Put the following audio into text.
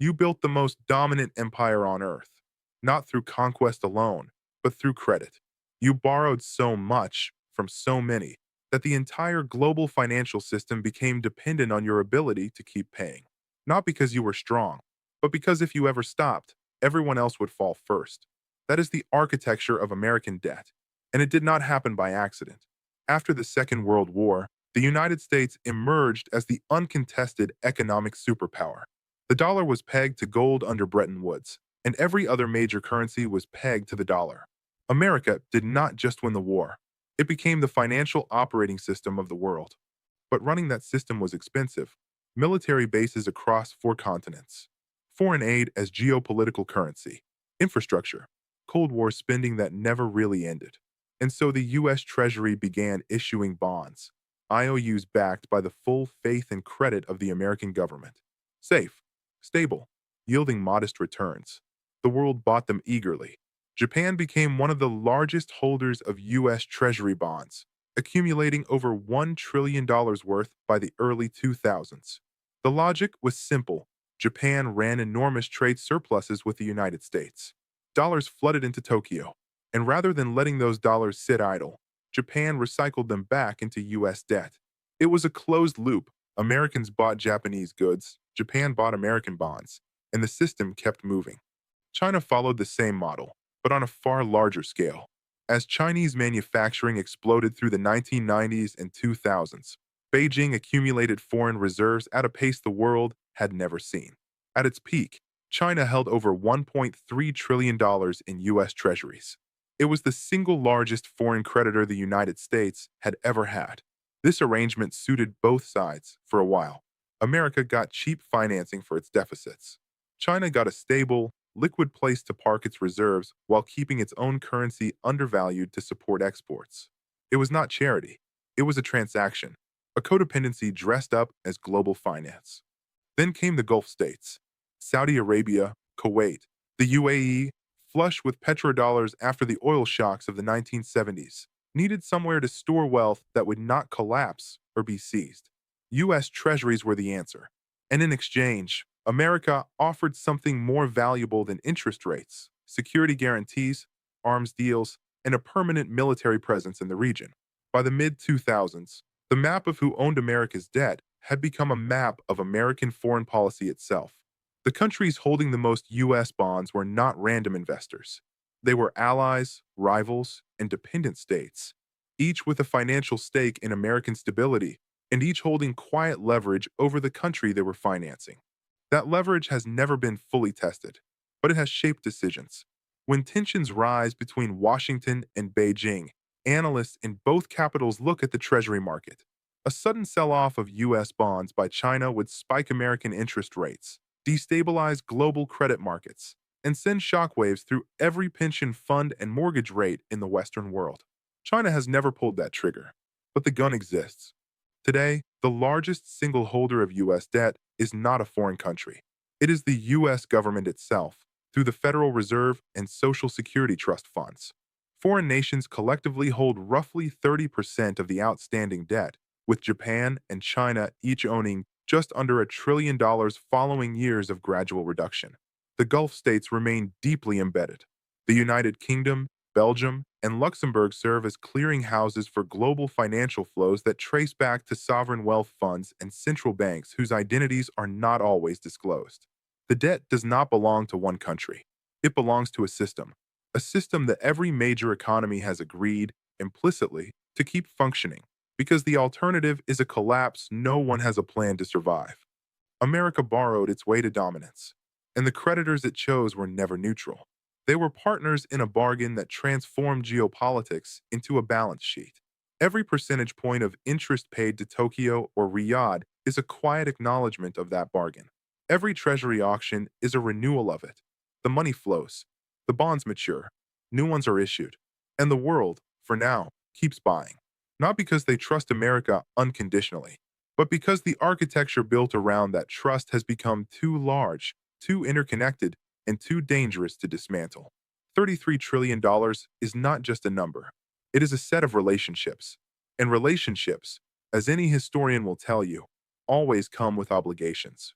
You built the most dominant empire on earth, not through conquest alone, but through credit. You borrowed so much from so many that the entire global financial system became dependent on your ability to keep paying. Not because you were strong, but because if you ever stopped, everyone else would fall first. That is the architecture of American debt, and it did not happen by accident. After the Second World War, the United States emerged as the uncontested economic superpower. The dollar was pegged to gold under Bretton Woods, and every other major currency was pegged to the dollar. America did not just win the war, it became the financial operating system of the world. But running that system was expensive. Military bases across 4 continents, foreign aid as geopolitical currency, infrastructure, Cold War spending that never really ended. And so the U.S. Treasury began issuing bonds, IOUs backed by the full faith and credit of the American government. Safe, stable, yielding modest returns. The world bought them eagerly. Japan became one of the largest holders of U.S. Treasury bonds, accumulating over $1 trillion worth by the early 2000s. The logic was simple. Japan ran enormous trade surpluses with the United States. Dollars flooded into Tokyo, and rather than letting those dollars sit idle, Japan recycled them back into U.S. debt. It was a closed loop. Americans bought Japanese goods, Japan bought American bonds, and the system kept moving. China followed the same model, but on a far larger scale. As Chinese manufacturing exploded through the 1990s and 2000s, Beijing accumulated foreign reserves at a pace the world had never seen. At its peak, China held over $1.3 trillion in U.S. treasuries. It was the single largest foreign creditor the United States had ever had. This arrangement suited both sides for a while. America got cheap financing for its deficits. China got a stable, liquid place to park its reserves while keeping its own currency undervalued to support exports. It was not charity. It was a transaction, a codependency dressed up as global finance. Then came the Gulf states, Saudi Arabia, Kuwait, the UAE, flush with petrodollars after the oil shocks of the 1970s, needed somewhere to store wealth that would not collapse or be seized. U.S. treasuries were the answer, and in exchange, America offered something more valuable than interest rates, security guarantees, arms deals, and a permanent military presence in the region. By the mid-2000s, the map of who owned America's debt had become a map of American foreign policy itself. The countries holding the most U.S. bonds were not random investors. They were allies, rivals, and dependent states, each with a financial stake in American stability, and each holding quiet leverage over the country they were financing. That leverage has never been fully tested, but it has shaped decisions. When tensions rise between Washington and Beijing, analysts in both capitals look at the Treasury market. A sudden sell-off of U.S. bonds by China would spike American interest rates, destabilize global credit markets, and send shockwaves through every pension fund and mortgage rate in the Western world. China has never pulled that trigger, but the gun exists. Today, the largest single holder of U.S. debt is not a foreign country. It is the U.S. government itself, through the Federal Reserve and Social Security Trust funds. Foreign nations collectively hold roughly 30% of the outstanding debt, with Japan and China each owning just under $1 trillion following years of gradual reduction. The Gulf states remain deeply embedded. The United Kingdom, Belgium, and Luxembourg serve as clearinghouses for global financial flows that trace back to sovereign wealth funds and central banks whose identities are not always disclosed. The debt does not belong to one country. It belongs to a system that every major economy has agreed, implicitly, to keep functioning, because the alternative is a collapse no one has a plan to survive. America borrowed its way to dominance, and the creditors it chose were never neutral. They were partners in a bargain that transformed geopolitics into a balance sheet. Every percentage point of interest paid to Tokyo or Riyadh is a quiet acknowledgement of that bargain. Every treasury auction is a renewal of it. The money flows, the bonds mature, new ones are issued, and the world, for now, keeps buying. Not because they trust America unconditionally, but because the architecture built around that trust has become too large, too interconnected, and too dangerous to dismantle. $33 trillion is not just a number. It is a set of relationships. And relationships, as any historian will tell you, always come with obligations.